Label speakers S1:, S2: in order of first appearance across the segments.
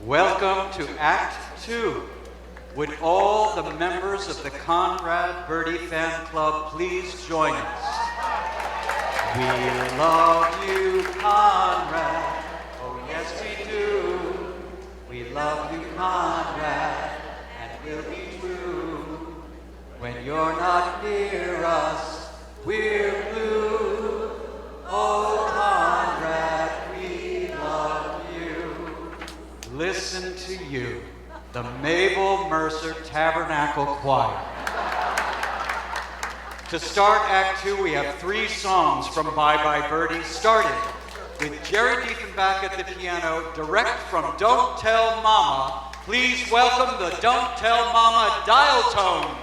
S1: Welcome to Act 2. Would all the members of the Conrad Birdie Fan Club please join us? We love you, Conrad. Oh, yes, we do. We love you, Conrad, and we'll be true. When you're not near us, we're blue. Oh, Conrad, we love you. Listen to you, the Mabel Mercer Tabernacle Choir. To start Act 2, we have 3 songs from Bye Bye Birdie, starting with Jerry Diefenbach at the piano, direct from Don't Tell Mama. Please welcome the Don't Tell Mama Dial Tones.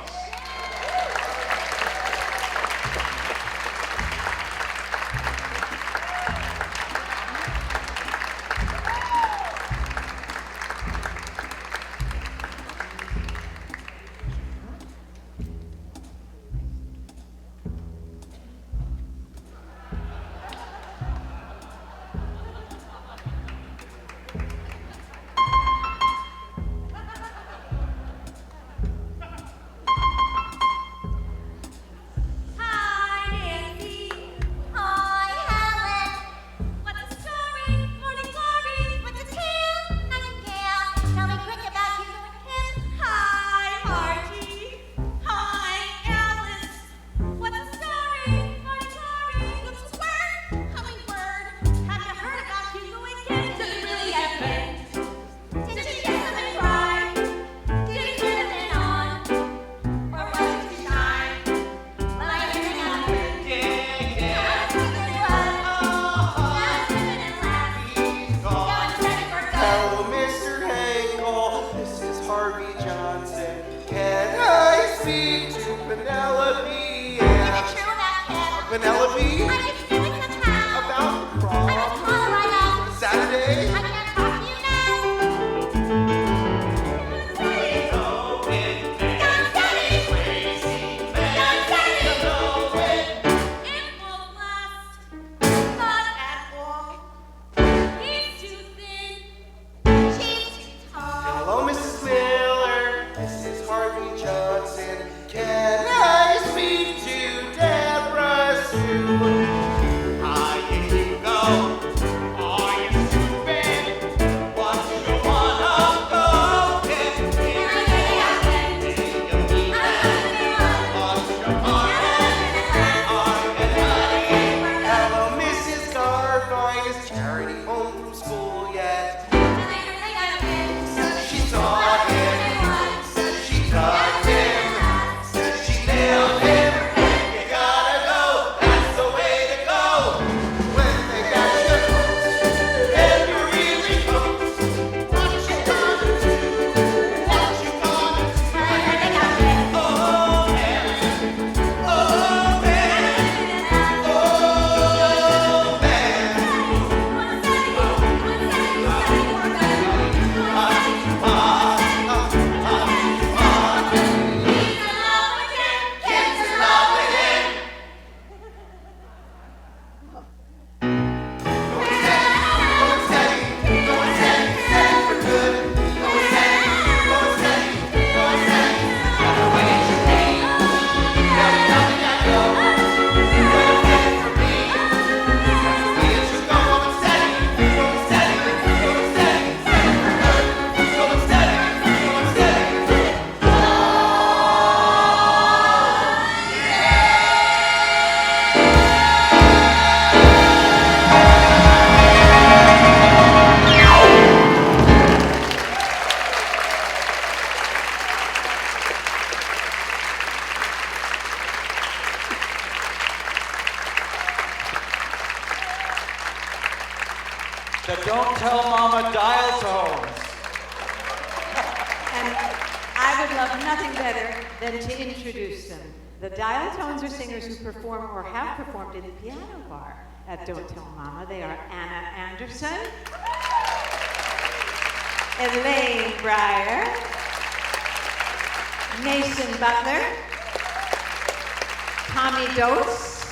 S1: The Don't Tell Mama Dial Tones.
S2: And I would love nothing better than to introduce them. The Dial Tones are singers who perform or have performed in the piano bar at Don't Tell Mama. They are Anna Anderson, Elaine Breyer, Mason Butler, Tommy Dose,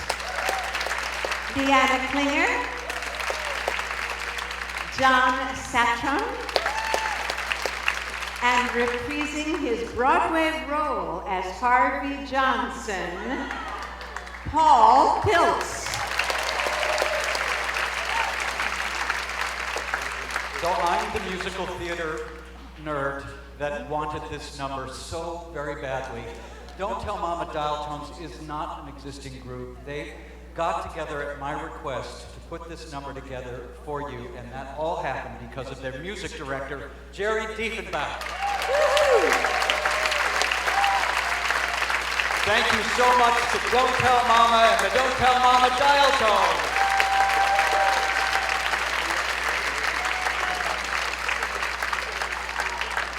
S2: Deanna Klinger, John Satcham, And reprising his Broadway role as Harvey Johnson, Paul Piltz.
S1: So I'm the musical theater nerd that wanted this number so very badly. Don't Tell Mama Dial Tones is not an existing group. They got together at my request to put this number together for you, and that all happened because of their music director, Jerry Diefenbach. Thank you so much to Don't Tell Mama and the Don't Tell Mama Dial Tones.